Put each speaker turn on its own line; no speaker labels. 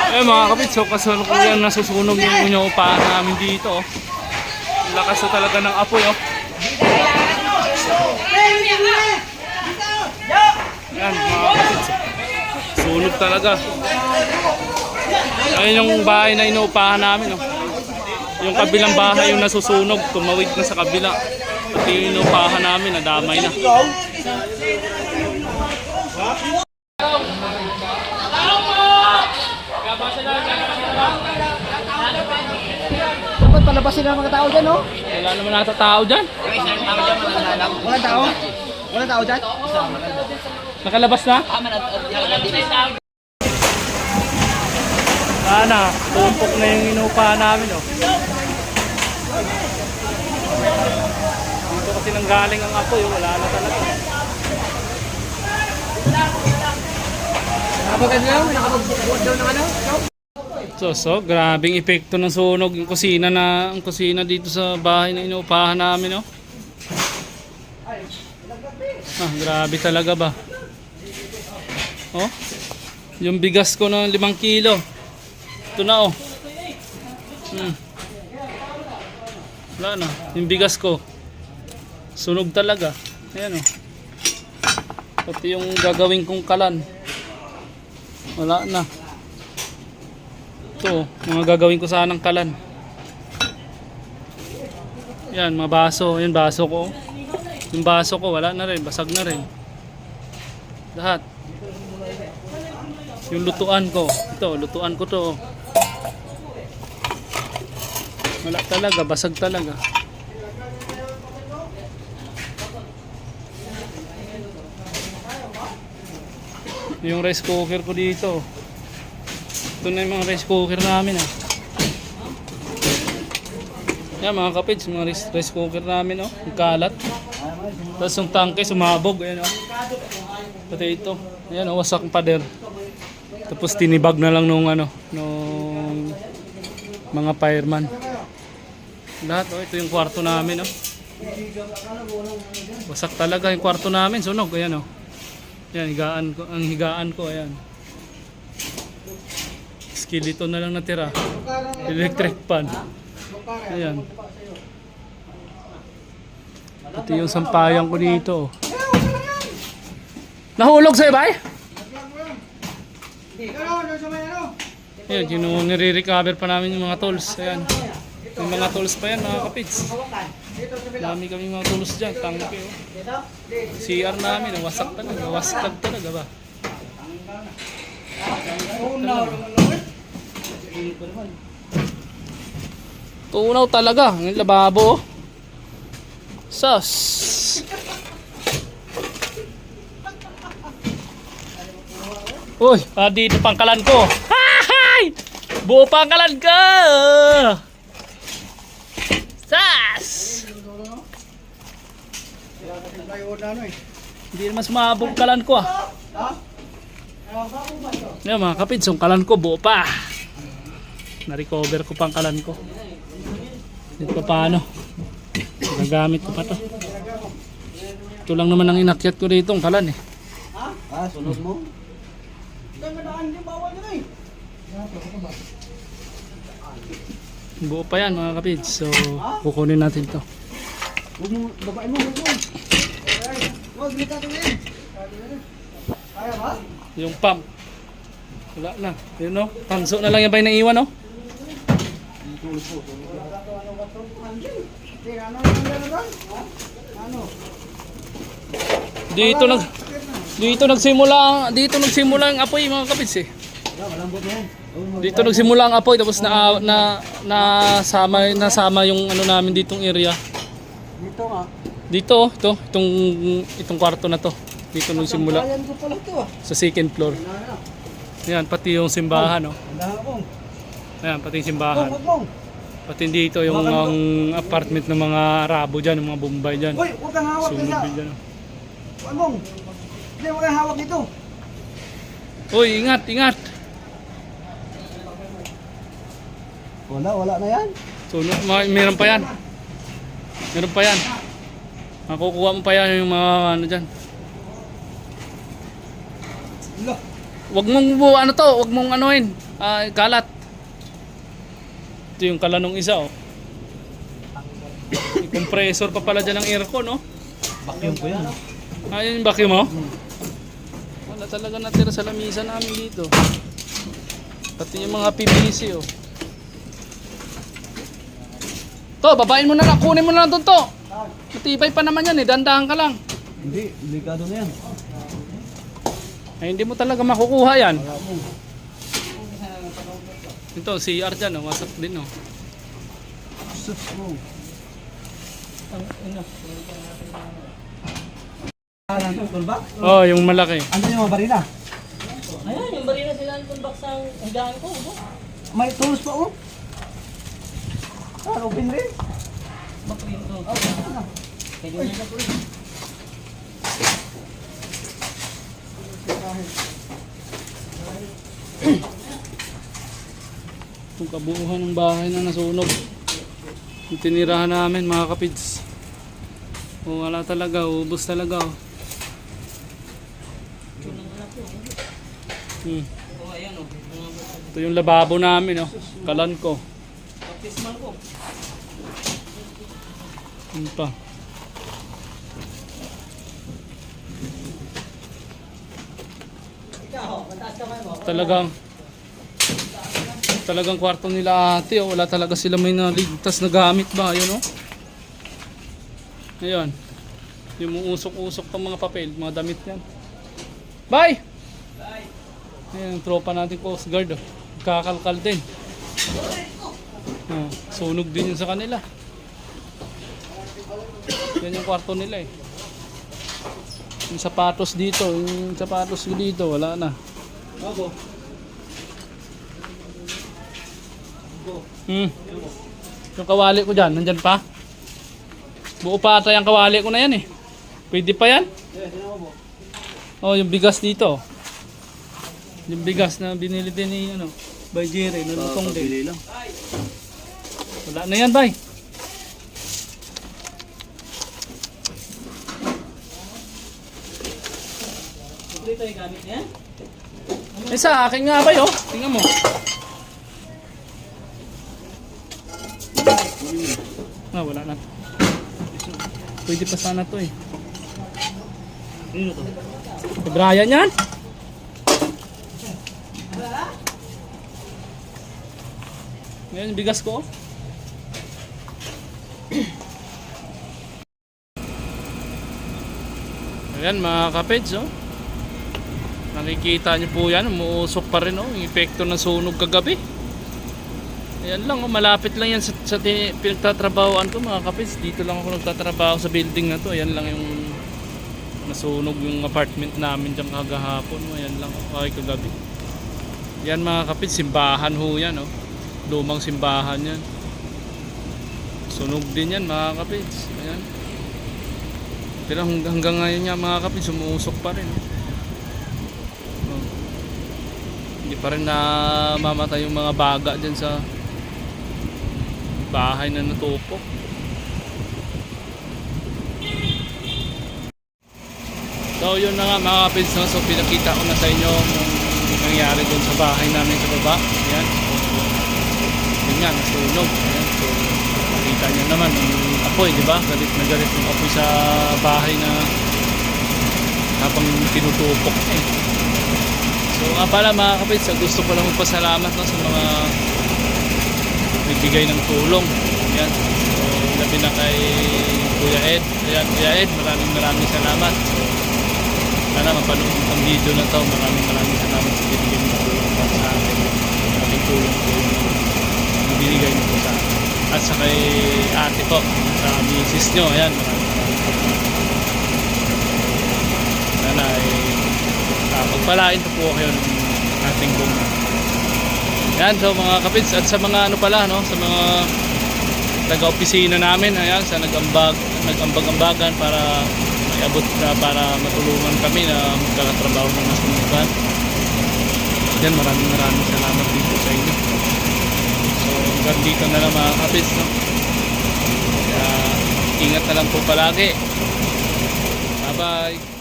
Eh mga kapit, so kasalukuyan nasusunog yung inyong upahan namin dito. Oh. Lakas na talaga ng apoy. Oh. Yan mga kapit, sunog talaga. Ayun yung bahay na inuupahan namin. Oh. Yung kabilang bahay yung nasusunog, tumawid na sa kabila. Pati yung inuupahan namin, nadamay na.
Dapat palabasin ng mga tao dyan, no?
Wala naman nata tao dyan.
Walang tao? Walang tao dyan?
Nakalabas na? Sana, tumpok na yung inuupahan namin. Oh. Dito kasi nanggaling ang apoy, wala na talaga.
Nakapagod lang? Nakapagbukuan daw ng ano?
So, grabing epekto ng sunog yung kusina dito sa bahay na inuupahan namin, oh. Grabe talaga ba? Oh. Yung bigas ko ng 5 kilo. Ito na, oh. Wala na, yung bigas ko. Sunog talaga. Ayan, oh. Pati yung gagawin kong kalan. Wala na. Ito, mga gagawin ko sanang kalan. Yan, mga baso. Yan, baso ko. Yung baso ko, wala na rin. Basag na rin. Lahat. Yung lutuan ko. Ito, lutuan ko to. Wala talaga, basag talaga. Yung rice cooker ko dito. Ito na yung mga rice cooker namin, ah. Yan mga kapids, mga rice cooker namin, oh. Yung kalat. Tapos yung tangke sumabog, ayan, oh. Pati ito. Ayan, oh, wasak ang pader. Tapos tinibag na lang nung mga fireman. Lahat, oh, ito yung kwarto namin, oh. Wasak talaga yung kwarto namin, sunog, ayan, oh. Yan, ang higaan ko, ayan. Skeleton na lang natira. Electric pan. Ayan. Pati yung sampayan ko dito. Nahulog sa'yo, bay? Ayan, yung nire-recover pa namin yung mga tools. Ayan. Yung mga tools pa yan, mga kapits. Dami kami mga tools dyan. Tangke, oh. CR namin, wasak talaga. Waskag talaga ba? Tunaw talaga. Ang lababo. Sus. Uy, dito pangkalan ko. Hay! Buo pangkalan ko. Sus. Hindi naman sumabog kalan ko, ah. Yan mga kapits, yung kalan ko buo pa. Na-recover ko pang kalan ko. Dito pa paano. Gagamit ko pa to. Ito lang naman ang inakyat ko dito ang kalan, eh.
Sunod mo?
Buo pa yan mga kapits. So kukunin natin to.
Babae mo. Huwag mo tatawin. Kaya ba?
Yung pump. Wala na. Yun, no? Tanso na lang yung bay na iwan, no? Dito nagsimula ang apoy, mga kapits, eh. Dito nagsimula ang apoy, tapos nasama yung ano namin ditong area.
Dito nga.
Dito, itong kwarto na to. Dito nagsimula. Sa second floor. Ayan, pati yung simbahan, no? Ayan, pati yung simbahan. Pati dito yung apartment ng mga Arabo dyan, ng mga Bombay dyan.
Uy, huwag kang hawak dyan. Huwag mong. Hindi, huwag kang hawak dito.
Uy, ingat, ingat.
Wala na yan.
So, meron pa yan. Meron pa yan. Makukuha mo pa yan yung mga ano dyan. Wag mong wag mong anuin. Kalat. Ito yung kalanong isa, oh. May compressor pa pala dyan ng aircon, no?
Vacuum ko yan.
Ayun yung vacuum mo? Wala talaga natira sa lamisa namin dito. Pati yung mga PVC, oh. To, babain mo na lang. Kunin mo na lang doon to. Matibay pa naman yan, eh. Dandahan ka lang.
Hindi, delikado na yan.
Ay, hindi mo talaga makukuha yan.
Wala mo.
Ito, CR dyan, oh. Wasak din, oh.
Sus mo. Tulbak?
Oh, yung malaki.
Ano yung mga barila?
Ayan, yung barina sila ng tulbak sa higaan ko.
May tools pa oh. Open rin.
Bakit ito? Pwede mo na po.
Itong kabuuhan ng bahay na nasunog. Yung tinirahan namin, mga kapids. Oh, wala talaga, ubos talaga, oh.
Oh, ayan o.
Ito yung lababo namin, oh. Kalan ko.
Baptismal ko.
Ano pa?
Ikaw, mataas kamay mo.
Talagang kwarto nila ate, oh. Wala talaga sila may naligtas na gamit ba, ayun, oh. Ayun. Yung usok-usok pang mga papel, mga damit yan. Bye! Ayan, tropa natin Coast Guard, oh. Kakalkal din. Oh, sunog din yun sa kanila. Yan yung kwarto nila, eh. Yung sapatos dito, wala na. Yung kawali ko dyan, nandyan pa? Buo pa ata yung kawali ko na yan, eh. Pwede pa yan? Oh, yung bigas dito. Yung bigas na binili din ni by Jerry, nalutong din. Wala na yan, bay.
Ito yung gamit niya?
Eh, sa akin nga, bay, oh. Tingnan mo. Wala na. Pwede pa sana to, eh.
Ano to?
Si Brian yan? Ngayon, bigas ko. Ayan, mga kapeds, oh. Nakikita niyo po yan, umuusok pa rin, oh. Yung epekto ng sunog kagabi. Ayan lang, oh. Malapit lang yan sa pinagtatrabahoan ko, mga kapeds. Dito lang ako nagtatrabaho sa building na to. Ayan lang yung nasunog yung apartment namin dyan kagahapon. Ayan lang, oh. Ay, kagabi. Yan, mga kapeds, simbahan ho yan, oh. Lumang simbahan yan. Sunog din yan, mga kapits. Ayan. Pero hanggang ngayon nga, mga kapits, umuusok pa rin. Oh. Hindi pa rin namamatay yung mga baga dyan sa bahay na natupok. So yun na nga, mga kapits, no? So pinakita ko na sa inyo yung nangyari dun sa bahay namin sa baba. Ayan. Yun nga, nasunog. Ayan. So nakita nyo naman yung apoy, di ba? Galit na galit yung apoy sa bahay na habang tinutupok, eh. So nga pala, mga kapits, gusto ko lang magpasalamat, no, sa mga nagbigay ng tulong. Ayan. So labi na kay Kuya Ed. Ayan, Kuya Ed, maraming salamat. So sana mapanood ang video na to. Maraming salamat sa binigay ng tulong para sa akin. Maraming tulong po yung binigay niyo po sa akin. At sa kay ate po, sa misis nyo. Ayan, maraming salamat. Sana ay pagpalain po kayo ng ating bunga. Ayan, so mga kapits, at sa mga ano pala, no, sa mga taga-opisina namin, ayan, sa nag-ambag-ambagan para abot na para matulungan kami na magkakatrabaho ng masunugan. Yan, maraming salamat dito sa inyo. So hanggang dito na lang, mga kapits, no? Kaya ingat na lang po palagi. Bye bye.